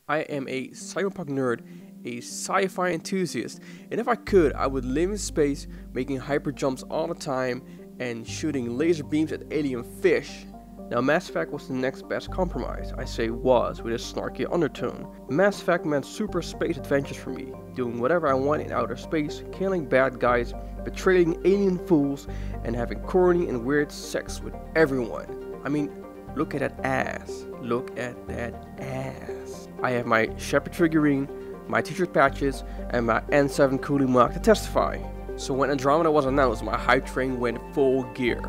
I am a cyberpunk nerd, a sci-fi enthusiast, and if I could, I would live in space, making hyper jumps all the time, and shooting laser beams at alien fish. Now Mass Effect was the next best compromise. I say was, with a snarky undertone. Mass Effect meant super space adventures for me, doing whatever I want in outer space, killing bad guys, betraying alien fools, and having corny and weird sex with everyone. I mean, look at that ass. Look at that ass. I have my Shepard figurine, my t-shirt patches, and my N7 cooling mark to testify. So when Andromeda was announced, my hype train went full gear.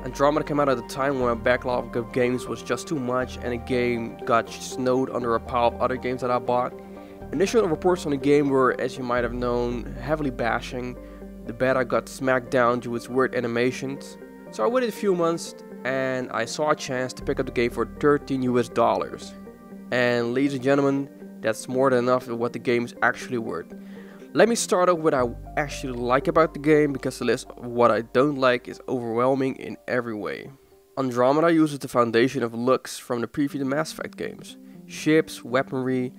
Andromeda came out at a time when my backlog of games was just too much and the game got snowed under a pile of other games that I bought. Initial reports on the game were, as you might have known, heavily bashing. The beta got smacked down due to its weird animations. So I waited a few months and I saw a chance to pick up the game for $13 US. And ladies and gentlemen, that's more than enough of what the game is actually worth. Let me start off with what I actually like about the game, because the list of what I don't like is overwhelming in every way. Andromeda uses the foundation of looks from the previous Mass Effect games. Ships, weaponry,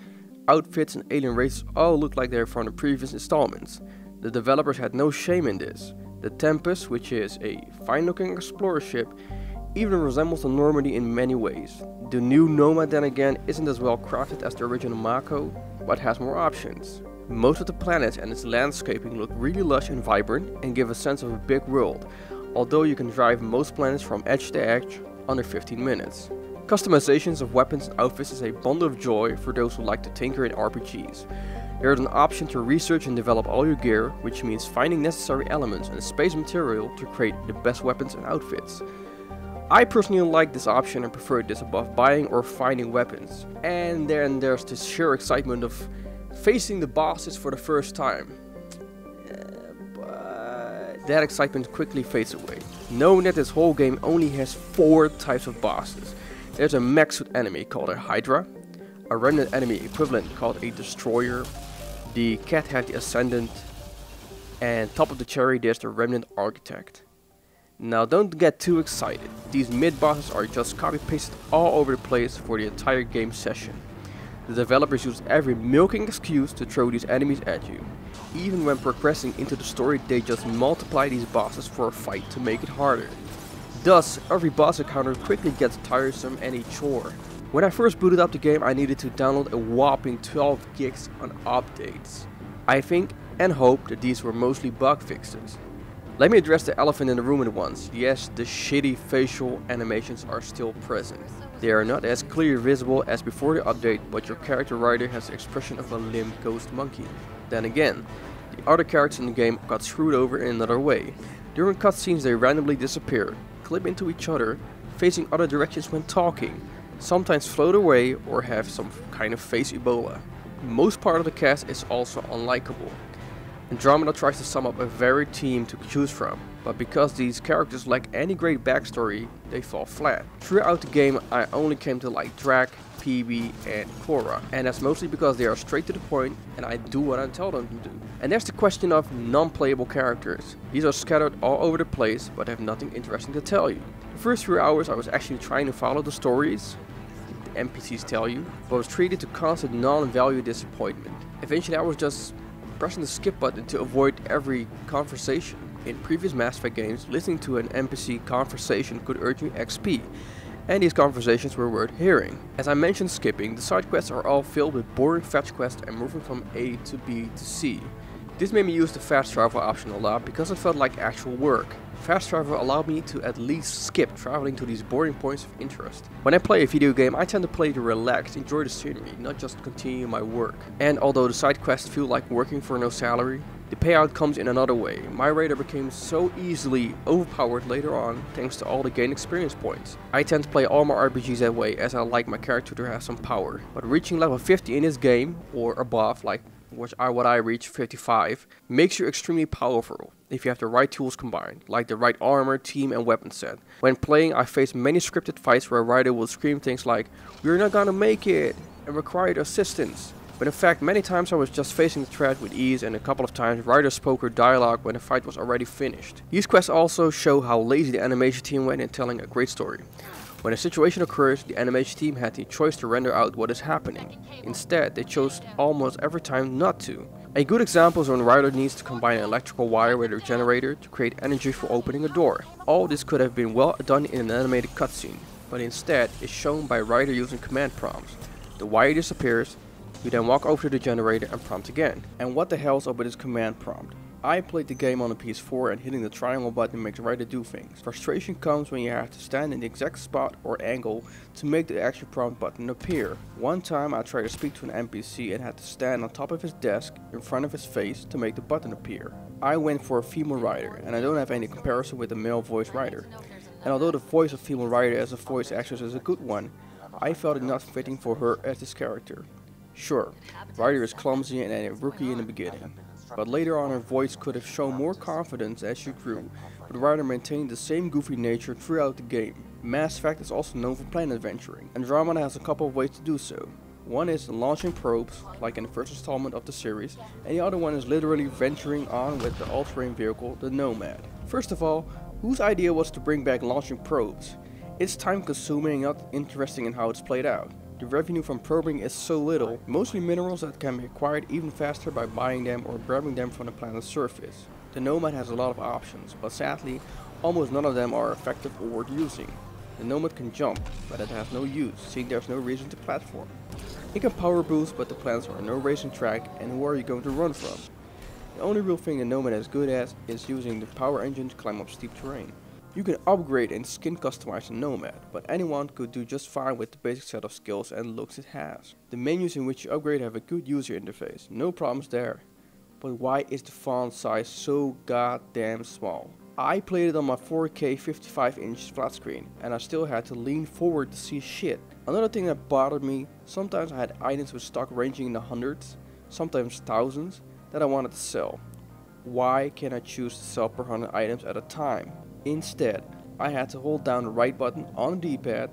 outfits and alien races all look like they're from the previous installments. The developers had no shame in this. The Tempest, which is a fine looking explorer ship, even resembles the Normandy in many ways. The new Nomad then again isn't as well crafted as the original Mako, but has more options. Most of the planets and its landscaping look really lush and vibrant and give a sense of a big world, although you can drive most planets from edge to edge under 15 minutes. Customizations of weapons and outfits is a bundle of joy for those who like to tinker in RPGs. There is an option to research and develop all your gear, which means finding necessary elements and space material to create the best weapons and outfits. I personally like this option and prefer this above buying or finding weapons. And then there's this sheer excitement of facing the bosses for the first time. But that excitement quickly fades away, knowing that this whole game only has 4 types of bosses. There's a mech suit enemy called a Hydra, a remnant enemy equivalent called a Destroyer, the cat-head Ascendant, and top of the cherry there's the remnant Architect. Now don't get too excited, these mid-bosses are just copy-pasted all over the place for the entire game session. The developers use every milking excuse to throw these enemies at you. Even when progressing into the story, they just multiply these bosses for a fight to make it harder. Thus, every boss encounter quickly gets tiresome and a chore. When I first booted up the game, I needed to download a whopping 12 gigs on updates. I think and hope that these were mostly bug fixes. Let me address the elephant in the room at once. Yes, the shitty facial animations are still present. They are not as clearly visible as before the update, but your character rider has the expression of a limp ghost monkey. Then again, the other characters in the game got screwed over in another way. During cutscenes they randomly disappear, clip into each other, facing other directions when talking, sometimes float away or have some kind of face Ebola. Most part of the cast is also unlikable. Andromeda tries to sum up a varied team to choose from, but because these characters lack any great backstory, they fall flat. Throughout the game I only came to like Drac, PB and Cora, and that's mostly because they are straight to the point and I do what I tell them to do. And there's the question of non-playable characters. These are scattered all over the place but have nothing interesting to tell you. The first few hours I was actually trying to follow the stories the NPCs tell you, but was treated to constant non-value disappointment. Eventually I was just pressing the skip button to avoid every conversation. In previous Mass Effect games, listening to an NPC conversation could earn you XP, and these conversations were worth hearing. As I mentioned skipping, the side quests are all filled with boring fetch quests and moving from A to B to C. This made me use the fast travel option a lot because it felt like actual work. Fast travel allowed me to at least skip traveling to these boring points of interest. When I play a video game, I tend to play to relax, enjoy the scenery, not just continue my work. And although the side quests feel like working for no salary, the payout comes in another way. My radar became so easily overpowered later on thanks to all the gained experience points. I tend to play all my RPGs that way as I like my character to have some power. But reaching level 50 in this game, or above, like what I reached 55, makes you extremely powerful if you have the right tools combined, like the right armor, team and weapon set. When playing, I faced many scripted fights where a rider will scream things like, "We're not gonna make it," and required assistance. But in fact, many times I was just facing the threat with ease, and a couple of times riders spoke her dialogue when the fight was already finished. These quests also show how lazy the animation team went in telling a great story. When a situation occurs, the animation team had the choice to render out what is happening. Instead, they chose almost every time not to. A good example is when Ryder needs to combine an electrical wire with a generator to create energy for opening a door. All this could have been well done in an animated cutscene, but instead is shown by Ryder using command prompts. The wire disappears, you then walk over to the generator and prompt again. And what the hell is up with this command prompt? I played the game on a PS4 and hitting the triangle button makes Ryder do things. Frustration comes when you have to stand in the exact spot or angle to make the action prompt button appear. One time I tried to speak to an NPC and had to stand on top of his desk in front of his face to make the button appear. I went for a female Ryder and I don't have any comparison with a male voice Ryder. And although the voice of female Ryder as a voice actress is a good one, I felt it not fitting for her as this character. Sure, Ryder is clumsy and a rookie in the beginning, but later on her voice could have shown more confidence as she grew, but Ryder maintained the same goofy nature throughout the game. Mass Effect is also known for planet adventuring. Andromeda has a couple of ways to do so. One is launching probes, like in the first installment of the series, and the other one is literally venturing on with the all-terrain vehicle, the Nomad. First of all, whose idea was to bring back launching probes? It's time consuming and not interesting in how it's played out. The revenue from probing is so little, mostly minerals that can be acquired even faster by buying them or grabbing them from the planet's surface. The Nomad has a lot of options, but sadly, almost none of them are effective or worth using. The Nomad can jump, but it has no use, seeing there's no reason to platform. It can power boost, but the planets are no racing track, and who are you going to run from? The only real thing the Nomad is good at is using the power engine to climb up steep terrain. You can upgrade and skin customize a Nomad, but anyone could do just fine with the basic set of skills and looks it has. The menus in which you upgrade have a good user interface, no problems there. But why is the font size so goddamn small? I played it on my 4K 55-inch flat screen and I still had to lean forward to see shit. Another thing that bothered me, sometimes I had items with stock ranging in the hundreds, sometimes thousands, that I wanted to sell. Why can't I choose to sell per 100 items at a time? Instead, I had to hold down the right button on the D-pad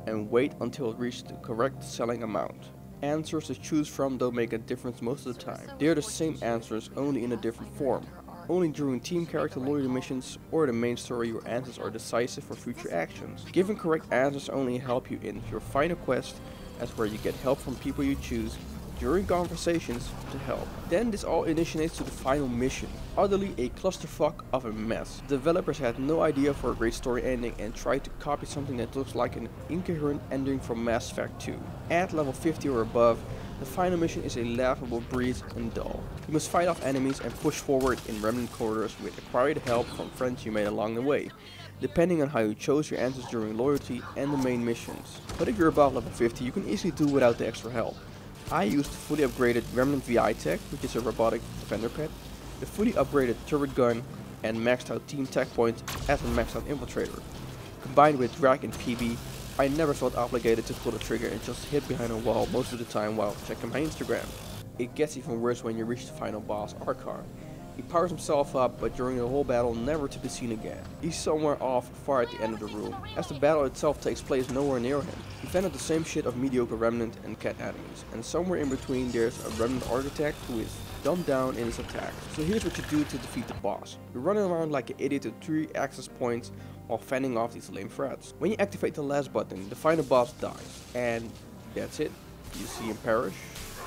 and wait until it reached the correct selling amount. Answers to choose from don't make a difference most of the time. They are the same answers, only in a different form. Only during team character loyalty missions or the main story your answers are decisive for future actions. Giving correct answers only help you in your final quest, as where you get help from people you choose during conversations to help. Then this all initiates to the final mission, utterly a clusterfuck of a mess. The developers had no idea for a great story ending and tried to copy something that looks like an incoherent ending from Mass Effect 2. At level 50 or above, the final mission is a laughable breeze and dull. You must fight off enemies and push forward in remnant corridors with acquired help from friends you made along the way, depending on how you chose your answers during loyalty and the main missions. But if you're above level 50, you can easily do without the extra help. I used the fully upgraded Remnant VI tech, which is a robotic defender pet, the fully upgraded turret gun, and maxed out team tech points as a maxed out infiltrator. Combined with drag and PB, I never felt obligated to pull the trigger and just hid behind a wall most of the time while checking my Instagram. It gets even worse when you reach the final boss, Archon. He powers himself up, but during the whole battle never to be seen again. He's somewhere off far at the end of the room, as the battle itself takes place nowhere near him. He fended the same shit of mediocre remnant and cat enemies, and somewhere in between there's a remnant architect who is dumbed down in his attack. So here's what you do to defeat the boss. You're running around like an idiot to 3 access points while fending off these lame threats. When you activate the last button, the final boss dies, and that's it. You see him perish.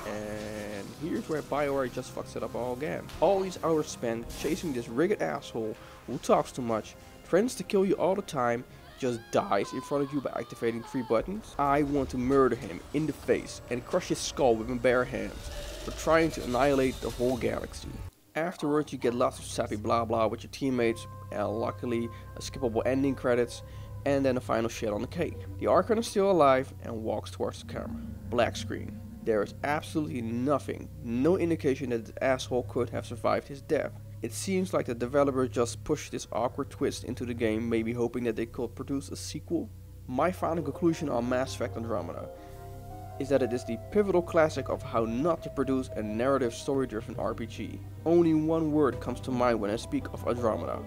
And here's where Bioware just fucks it up all again. All these hours spent chasing this rigged asshole who talks too much, threatens to kill you all the time, just dies in front of you by activating 3 buttons. I want to murder him in the face and crush his skull with my bare hands for trying to annihilate the whole galaxy. Afterwards you get lots of sappy blah blah with your teammates, and luckily a skippable ending credits, and then a final shit on the cake. The Archon is still alive and walks towards the camera. Black screen. There is absolutely nothing, no indication that this asshole could have survived his death. It seems like the developer just pushed this awkward twist into the game, maybe hoping that they could produce a sequel. My final conclusion on Mass Effect Andromeda is that it is the pivotal classic of how not to produce a narrative story-driven RPG. Only one word comes to mind when I speak of Andromeda: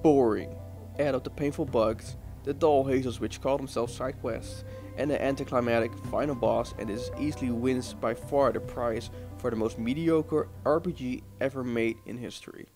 boring. Add up the painful bugs, the dull hazels which call themselves side quests, and the anticlimactic final boss, and this easily wins by far the prize for the most mediocre RPG ever made in history.